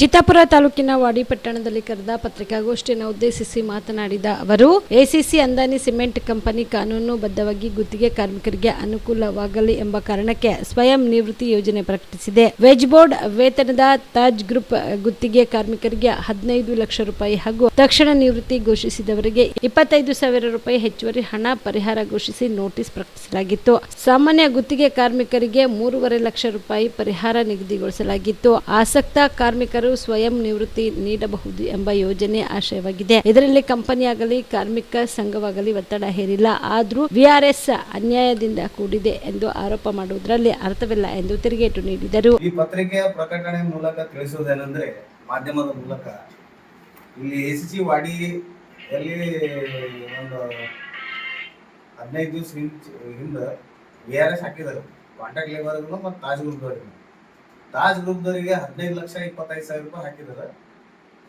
ಚಿತ್ತಾಪುರ ತಾಲೂಕಿನ ವಾಡಿ ಪಟ್ಟಣದಲ್ಲಿ ಕರೆದ ಪತ್ರಿಕಾಗೋಷ್ಠಿಯನ್ನು ಉದ್ದೇಶಿಸಿ ಮಾತನಾಡಿದ ಅವರು, ಎಸಿಸಿ ಅಂದಾನಿ ಸಿಮೆಂಟ್ ಕಂಪನಿ ಕಾನೂನುಬದ್ಧವಾಗಿ ಗುತ್ತಿಗೆ ಕಾರ್ಮಿಕರಿಗೆ ಅನುಕೂಲವಾಗಲಿ ಎಂಬ ಕಾರಣಕ್ಕೆ ಸ್ವಯಂ ನಿವೃತ್ತಿ ಯೋಜನೆ ಪ್ರಕಟಿಸಿದೆ. ವೆಜ್ ಬೋರ್ಡ್ ವೇತನದ ತಾಜ್ ಗ್ರೂಪ್ ಗುತ್ತಿಗೆ ಕಾರ್ಮಿಕರಿಗೆ 15 ಲಕ್ಷ ರೂಪಾಯಿ ಹಾಗೂ ತಕ್ಷಣ ನಿವೃತ್ತಿ ಘೋಷಿಸಿದವರಿಗೆ 25,000 ರೂಪಾಯಿ ಹೆಚ್ಚುವರಿ ಹಣ ಪರಿಹಾರ ಘೋಷಿಸಿ ನೋಟಿಸ್ ಪ್ರಕಟಿಸಲಾಗಿತ್ತು. ಸಾಮಾನ್ಯ ಗುತ್ತಿಗೆ ಕಾರ್ಮಿಕರಿಗೆ 3.5 ಲಕ್ಷ ರೂಪಾಯಿ ಪರಿಹಾರ ನಿಗದಿಗೊಳಿಸಲಾಗಿತ್ತು. ಆಸಕ್ತ ಕಾರ್ಮಿಕರು ಸ್ವಯಂ ನಿವೃತ್ತಿ ನೀಡಬಹುದು ಎಂಬ ಯೋಜನೆ ಆಶಯವಾಗಿದೆ. ಇದರಲ್ಲಿ ಕಂಪನಿಯಾಗಲಿ ಕಾರ್ಮಿಕ ಸಂಘವಾಗಲಿ ಒತ್ತಡ ಹೇರಿಲ್ಲ. ಆದರೂ ವಿಆರ್ಎಸ್ ಅನ್ಯಾಯದಿಂದ ಕೂಡಿದೆ ಎಂದು ಆರೋಪ ಮಾಡುವುದರಲ್ಲಿ ಅರ್ಥವಿಲ್ಲ ಎಂದು ತಿರುಗೇಟು ನೀಡಿದರು. ಈ ಪತ್ರಿಕೆಯ ಪ್ರಕಟಣೆ ಮೂಲಕ ತಿಳಿಸುವುದೇನೆಂದ್ರೆ, ಮಾಧ್ಯಮದ ಮೂಲಕ ಇಲ್ಲಿ ಎಸಿಸಿ ವಾಡಿಯಲ್ಲಿ ಒಂದು 15 ದಿವಸ ಹಿಂದೆ ವಿಆರ್ಎಸ್ ಹಾಕಿದರು. ಕಾಂಟ್ರಾಕ್ಟ್ ಲೇಬರ್ಗಳು ಮತ್ತು ತಾಜ್ ಗ್ರೂಪ್ದವರಿಗೆ 15 ಲಕ್ಷ 25,000 ರೂಪಾಯಿ ಹಾಕಿದ್ದಾರೆ.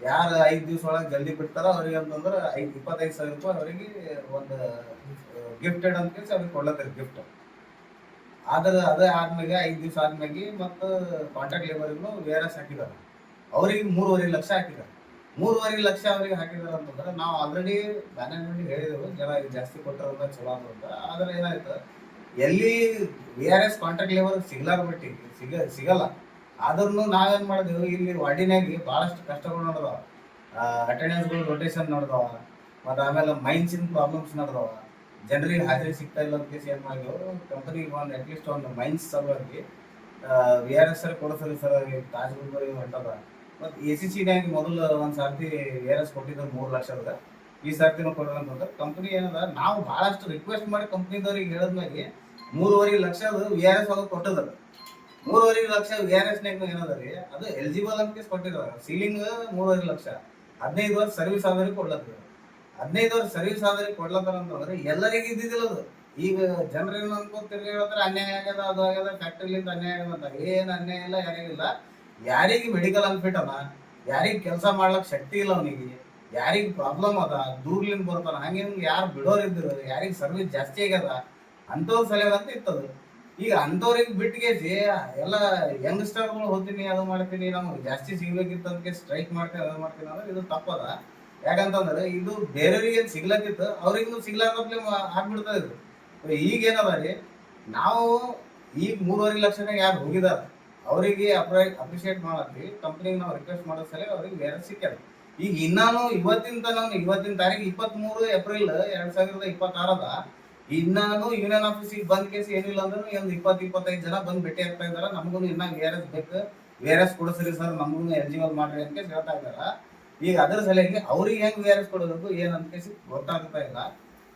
ಯಾರು 5 ದಿವಸ ಒಳಗೆ ಜಲ್ದಿ ಬಿಡ್ತಾರ ಅವ್ರಿಗೆ ಅಂತಂದ್ರೆ 25,000 ರೂಪಾಯಿ ಅವರಿಗೆ ಒಂದು ಗಿಫ್ಟೆಡ್ ಅಂತ ಕೇಳಿ ಅವ್ರಿಗೆ ಕೊಡ್ಲತ್ತಾರೆ ಗಿಫ್ಟ್. ಆದ್ರೆ ಅದೇ ಆದ್ಮೇಲೆ 5 ದಿವಸ ಆದ್ಮೇಲೆ ಮತ್ತು ಕಾಂಟ್ರಾಕ್ಟ್ ಲೇಬರ್ಗಳು ವಿಆರ್ಎಸ್ ಹಾಕಿದ್ದಾರೆ. ಅವ್ರಿಗೆ 3.5 ಲಕ್ಷ ಹಾಕಿದ್ದಾರೆ. 3.5 ಲಕ್ಷ ಅವ್ರಿಗೆ ಹಾಕಿದಾರೆ ಅಂತಂದ್ರೆ ನಾವು ಆಲ್ರೆಡಿ ಮ್ಯಾನೇಜ್ಮೆಂಟ್ ಹೇಳಿದೆವು, ಜನ ಜಾಸ್ತಿ ಕೊಟ್ಟರಂತ ಚಲೋ ಅಂತ. ಆದ್ರೆ ಏನಾಯ್ತು, ಎಲ್ಲಿ ವಿಆರ್ಎಸ್ ಕಾಂಟ್ರಾಕ್ಟ್ ಲೇಬರ್ ಸಿಗಲ್ಲ. ಆದ್ರೂ ನಾವೇನ್ ಮಾಡಿದೆವು, ಇಲ್ಲಿ ವಾರ್ಡಿನಾಗಿ ಬಹಳಷ್ಟು ಕಷ್ಟಗಳು ನಡೆದವ. ಅಟೆಂಡೆನ್ಸ್ಗಳು ರೊಟೇಷನ್ ನಡೆದವ, ಮತ್ತು ಆಮೇಲೆ ಮೈನ್ಸಿನ ಪ್ರಾಬ್ಲಮ್ಸ್ ನಡೆದವ. ಜನರಿಗೆ ಹಾಜರಿ ಸಿಗ್ತಾ ಇಲ್ಲ ಅಂತ ಕೇಸ್ ಏನ್ ಮಾಡಿದೆವು, ಕಂಪನಿಗೆ ಒಂದು ಅಟ್ಲೀಸ್ಟ್ ಒಂದು ಮೈನ್ಸ್ ಸಲುವಾಗಿ ವಿಆರ್ಎಸ್ ಕೊಡಿಸಲಿ ಸರ್ ತಾಜ್ ಗ್ರೂಪ್ ಹೊಂಟದ. ಮತ್ತು ಎಸಿಸಿನಾಗಿ ಮೊದಲು ಒಂದು ಸರ್ತಿ ವಿಆರ್ಎಸ್ ಕೊಟ್ಟಿದ್ದು 3 ಲಕ್ಷದ, ಈ ಸರ್ತಿನೂ ಕೊಡೋದಂತಂದ್ರೆ ಕಂಪನಿ ಏನದ, ನಾವು ಬಹಳಷ್ಟು ರಿಕ್ವೆಸ್ಟ್ ಮಾಡಿ ಕಂಪ್ನಿದವ್ರಿಗೆ ಹೇಳಿದ್ಮೇಲೆ 3.5 ಲಕ್ಷದ ವಿಆರ್ಎಸ್ ಅದು ಕೊಟ್ಟದ. 3.5 ಲಕ್ಷ ವಿಆರ್ಎಸ್ನಾಗ ಏನದ ರೀ, ಅದು ಎಲಿಜಿಬಲ್ ಅಂತ ಕೇಸ್ ಕೊಟ್ಟಿದ್ದಾರೆ. ಸೀಲಿಂಗ್ 3.5 ಲಕ್ಷ, 15 ವರ್ಷ ಸರ್ವಿಸ್ ಆದವ್ರಿಗೆ ಕೊಡ್ಲತ್ತದ. 15 ವರ್ಷ ಸರ್ವಿಸ್ ಆದವ್ರಿಗೆ ಕೊಡ್ಲತ್ತಾರ ಅಂತಂದ್ರೆ ಎಲ್ಲರಿಗೂ ಇದ್ದಿದ್ದಿಲ್ಲ ಅದು. ಈಗ ಜನರೇನು ಅನ್ಕೋತ ಹೇಳ್ತಾರೆ ಅನ್ಯಾಯ ಆಗ್ಯದ, ಅದು ಆಗ್ಯದ, ಫ್ಯಾಕ್ಟ್ರಿಲಿಂದ ಅನ್ಯಾಯ ಆಗ್ಯದ ಅಂತ. ಏನು ಅನ್ಯಾಯ ಇಲ್ಲ, ಯಾರಿಗಿಲ್ಲ. ಯಾರಿಗೆ ಮೆಡಿಕಲ್ ಅನ್ಫಿಟ್ ಅದ, ಯಾರಿಗೆ ಕೆಲಸ ಮಾಡ್ಲಕ್ ಶಕ್ತಿ ಇಲ್ಲ ಅವನಿಗೆ, ಯಾರಿಗೆ ಪ್ರಾಬ್ಲಮ್ ಅದ, ದೂರ್ಲಿಂದ ಬರ್ತಾನ, ಹಂಗೆ ಯಾರು ಬಿಡೋರಿದ್ರು, ಯಾರಿಗೆ ಸರ್ವಿಸ್ ಜಾಸ್ತಿ ಆಗ್ಯದ ಅಂಥವ್ರ ಸಲಹೆ ಅಂತ ಇರ್ತದ. ಈಗ ಅಂಥವ್ರಿಗೆ ಬಿಟ್ಟಿಗೆಸಿ ಎಲ್ಲ ಯಂಗ್ಸ್ಟರ್ಗಳು ಹೋಗ್ತೀನಿ ಅದು ಮಾಡ್ತೀನಿ, ನಮ್ಗೆ ಜಾಸ್ತಿ ಸಿಗ್ಬೇಕಿತ್ತು ಅದಕ್ಕೆ ಸ್ಟ್ರೈಕ್ ಮಾಡ್ತೀನಿ ಅದು ಮಾಡ್ತೀನಿ ಅಂದ್ರೆ ಇದು ತಪ್ಪದ. ಯಾಕಂತಂದ್ರೆ ಇದು ಬೇರೆಯವ್ರಿಗೆ ಸಿಗ್ಲತ್ತಿತ್ತು, ಅವ್ರಿಗೂ ಸಿಗ್ಲಾರ್ದಪ್ಲೆ ಆಗ್ಬಿಡ್ತದೆ ಇದು. ಈಗೇನದ ರೀ, ನಾವು ಈಗ 3.5 ಲಕ್ಷನಾಗ ಯಾರು ಹೋಗಿದಾರ ಅವರಿಗೆ ಅಪ್ರಿಷಿಯೇಟ್ ಮಾಡತ್ತೀವಿ. ಕಂಪ್ನಿಗೆ ನಾವು ರಿಕ್ವೆಸ್ಟ್ ಮಾಡೋ ಸಲ ಅವ್ರಿಗೆ ಬೇರೆ ಸಿಕ್ಕ್ಯಾರ. ಈಗ ಇನ್ನಾನು ಇವತ್ತಿನ ತಾರೀಕು 23 ಏಪ್ರಿಲ್ 2026 ಅದ. ಇನ್ನಾನು ಯೂನಿಯನ್ ಆಫೀಸಿಗೆ ಬಂದ್ ಕೇಸ್ ಏನಿಲ್ಲ ಅಂದ್ರೆ ಒಂದು 20-25 ಜನ ಬಂದ್ ಭೇಟಿ ಆಗ್ತಾ ಇದಾರ. ನಮಗೂ ಇನ್ನ ವಿಆರ್ಎಸ್ ಬೇಕು, ವಿಆರ್ಎಸ್ ಕೊಡಿಸ್ರಿ ಸರ್, ನಮಗೂ ಎಲಿಜಿಬಲ್ ಮಾಡ್ರಿ ಅಂತ ಹೇಳ್ತಾ ಇದಾರ. ಈಗ ಅದ್ರ ಸಲಹೆಗೆ ಅವ್ರಿಗೆ ಹೆಂಗ್ ವಿಆರ್ಎಸ್ ಕೊಡೋದು ಏನಂತ ಕೇಸಿ ಗೊತ್ತಾಗ್ತಾ ಇಲ್ಲ.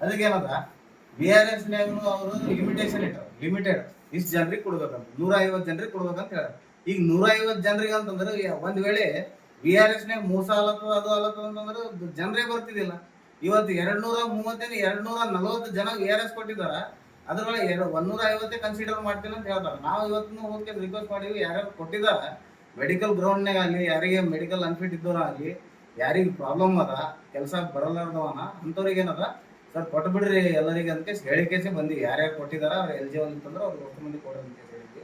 ಅದಕ್ಕೇನದ, ವಿಆರ್ಎಸ್ ನಾಗೂ ಅವರು ಲಿಮಿಟೇಷನ್ ಇಟ್ಟಾರ, ಲಿಮಿಟೆಡ್ ಇಷ್ಟು ಜನರಿಗೆ ಕೊಡ್ಬೇಕಂತ, 150 ಜನರಿಗೆ ಕೊಡ್ಬೇಕಂತ ಹೇಳ. ಈಗ 150 ಜನರಿಗೆ ಅಂತಂದ್ರೆ ಒಂದ್ ವೇಳೆ ವಿಆರ್ಎಸ್ ನಾಗ ಮೋಸ ಆಲತ್ತದ ಅದು ಆಲತ್ತದ ಅಂತಂದ್ರೆ ಜನರೇ ಬರ್ತಿದ್ದಿಲ್ಲ. ಇವತ್ತು 240 ಜನ ವಿಆರ್ಎಸ್ ಕೊಟ್ಟಿದಾರ. ಅದ್ರೊಳಗೆ 150 ಕನ್ಸಿಡರ್ ಮಾಡ್ತೀನಿ ಅಂತ ಹೇಳ್ತಾರೆ. ನಾವು ಇವತ್ತು ಹೋಗಿ ರಿಕ್ವೆಸ್ಟ್ ಮಾಡಿವಿ, ಯಾರ್ಯಾರು ಕೊಟ್ಟಿದಾರ ಮೆಡಿಕಲ್ ಗ್ರೌಂಡ್ನಾಗ ಆಗಲಿ, ಯಾರಿಗೆ ಮೆಡಿಕಲ್ ಅನ್ಫಿಟ್ ಇದ್ದವ್ರ ಆಗಲಿ, ಯಾರಿಗೆ ಪ್ರಾಬ್ಲಮ್ ಅದ, ಕೆಲಸ ಬರಲಾರ್ದವನ ಅಂಥವ್ರಿಗೆ ಏನದ ಸರ್ ಕೊಟ್ಬಿಡ್ರಿ ಎಲ್ಲರಿಗೆ ಅಂತ ಹೇಳಿಕೆಸಿ ಬಂದಿವಿ. ಯಾರ್ಯಾರು ಕೊಟ್ಟಿದಾರ ಅವ್ರು ಎಲಿಜಿಬಲ್ ಅಂತಂದ್ರೆ ಅವ್ರಿಗೆ ಒಟ್ಟು ಮಂದಿ ಕೊಡ್ರಿ ಅಂತ ಹೇಳಿದ್ವಿ.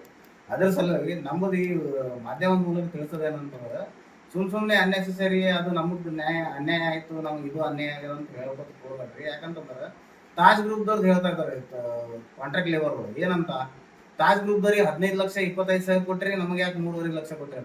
ಅದ್ರ ಸಲುವಾಗಿ ನಮ್ಮದು ಈ ಮಾಧ್ಯಮದ ಮೂಲಕ ತಿಳಿಸೋದೇನಂತಂದ್ರೆ, ಸುಮ್ಮನೆ ಅನ್ನೆಸೆಸರಿ ಅದು ನಮಗ್ ಅನ್ಯಾಯ ಆಯ್ತು, ನಮ್ಗೆ ಇದು ಅನ್ಯಾಯ ಆಗ್ಯದ ಅಂತ ಹೇಳ್ಕೊತ ಹೋಗ್ಬೇಡ್ರಿ. ಯಾಕಂತಂದ್ರೆ ತಾಜ್ ಗ್ರೂಪ್ದವ್ರದ್ದು ಹೇಳ್ತಾ ಇದ್ದಾರೆ ಕಾಂಟ್ರಾಕ್ಟ್ ಲೇಬರ್ಗಳು ಏನಂತ, ತಾಜ್ ಗ್ರೂಪ್ದವ್ರಿಗೆ 15 ಲಕ್ಷ 25,000 ಕೊಟ್ರಿ, ನಮಗೆ ಯಾಕೆ 3.5 ಲಕ್ಷ ಕೊಟ್ರಿ.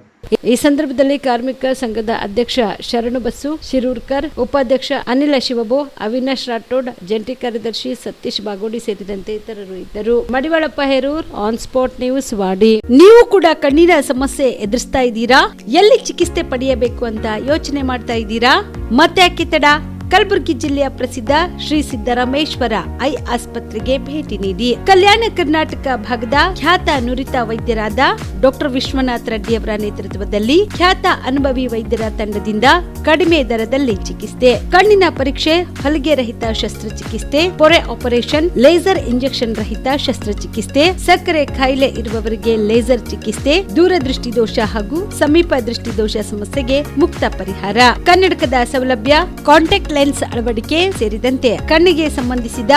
ಈ ಸಂದರ್ಭದಲ್ಲಿ ಕಾರ್ಮಿಕ ಸಂಘದ ಅಧ್ಯಕ್ಷ ಶರಣು ಬಸ್ಸು ಶಿರೂರ್ಕರ್, ಉಪಾಧ್ಯಕ್ಷ ಅನಿಲ ಶಿವಬೋ, ಅವಿನಾಶ್ ರಾಠೋಡ್, ಜಂಟಿ ಕಾರ್ಯದರ್ಶಿ ಸತೀಶ್ ಬಾಗೋಡಿ ಸೇರಿದಂತೆ ಇತರರು ಇದ್ದರು. Madivalappa Herur, on spot news, Wadi. ನೀವು ಕೂಡ ಕಣ್ಣಿನ ಸಮಸ್ಯೆ ಎದುರಿಸ್ತಾ ಇದ್ದೀರಾ? ಎಲ್ಲಿ ಚಿಕಿತ್ಸೆ ಪಡೆಯಬೇಕು ಅಂತ ಯೋಚನೆ ಮಾಡ್ತಾ ಇದ್ದೀರಾ? ಮತ್ತೆ ಯಾಕೆ ತಡ? ಕಲಬುರಗಿ ಜಿಲ್ಲೆಯ ಪ್ರಸಿದ್ಧ ಶ್ರೀ ಸಿದ್ದರಾಮೇಶ್ವರ ಐ ಆಸ್ಪತ್ರೆಗೆ ಭೇಟಿ ನೀಡಿ. ಕಲ್ಯಾಣ ಕರ್ನಾಟಕ ಭಾಗದ ಖ್ಯಾತ ನುರಿತ ವೈದ್ಯರಾದ ಡಾಕ್ಟರ್ ವಿಶ್ವನಾಥ್ ರೆಡ್ಡಿ ಅವರ ನೇತೃತ್ವದಲ್ಲಿ ಖ್ಯಾತ ಅನುಭವಿ ವೈದ್ಯರ ತಂಡದಿಂದ ಕಡಿಮೆ ದರದಲ್ಲಿ ಚಿಕಿತ್ಸೆ, ಕಣ್ಣಿನ ಪರೀಕ್ಷೆ, ಹೊಲಿಗೆ ರಹಿತ ಶಸ್ತ್ರಚಿಕಿತ್ಸೆ, ಪೊರೆ ಆಪರೇಷನ್, ಲೇಸರ್ ಇಂಜೆಕ್ಷನ್ ರಹಿತ ಶಸ್ತ್ರಚಿಕಿತ್ಸೆ, ಸಕ್ಕರೆ ಕಾಯಿಲೆ ಇರುವವರಿಗೆ ಲೇಸರ್ ಚಿಕಿತ್ಸೆ, ದೂರದೃಷ್ಟಿ ದೋಷ ಹಾಗೂ ಸಮೀಪ ದೃಷ್ಟಿ ದೋಷ ಸಮಸ್ಯೆಗೆ ಮುಕ್ತ ಪರಿಹಾರ, ಕನ್ನಡಕದ ಸೌಲಭ್ಯ, ಕಾಂಟ್ಯಾಕ್ಟ್ ಲೆನ್ಸ್ ಅಳವಡಿಕೆ ಸೇರಿದಂತೆ ಕಣ್ಣಿಗೆ ಸಂಬಂಧಿಸಿದ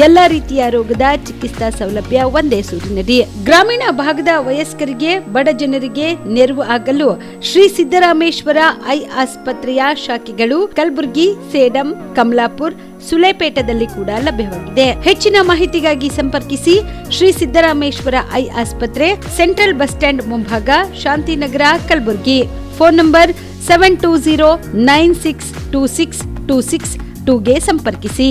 ಎಲ್ಲಾ ರೀತಿಯ ರೋಗದ ಚಿಕಿತ್ಸಾ ಸೌಲಭ್ಯ ಒಂದೇ ಸೂರಿನಡಿ. ಗ್ರಾಮೀಣ ಭಾಗದ ವಯಸ್ಕರಿಗೆ, ಬಡ ಜನರಿಗೆ ನೆರವು ಆಗಲು ಶ್ರೀ ಸಿದ್ದರಾಮೇಶ್ವರ ಐ ಆಸ್ಪತ್ರೆಯ ಶಾಖೆಗಳು ಕಲಬುರಗಿ, ಸೇಡಂ, ಕಮಲಾಪುರ್, ಸುಲೇಪೇಟದಲ್ಲಿ ಕೂಡ ಲಭ್ಯವಾಗಿದೆ. ಹೆಚ್ಚಿನ ಮಾಹಿತಿಗಾಗಿ ಸಂಪರ್ಕಿಸಿ ಶ್ರೀ ಸಿದ್ದರಾಮೇಶ್ವರ ಐ ಆಸ್ಪತ್ರೆ, ಸೆಂಟ್ರಲ್ ಬಸ್ ಸ್ಟ್ಯಾಂಡ್ ಮುಂಭಾಗ, ಶಾಂತಿನಗರ, ಕಲಬುರಗಿ. ಫೋನ್ ನಂಬರ್ 7209626262ಗೆ ಸಂಪರ್ಕಿಸಿ.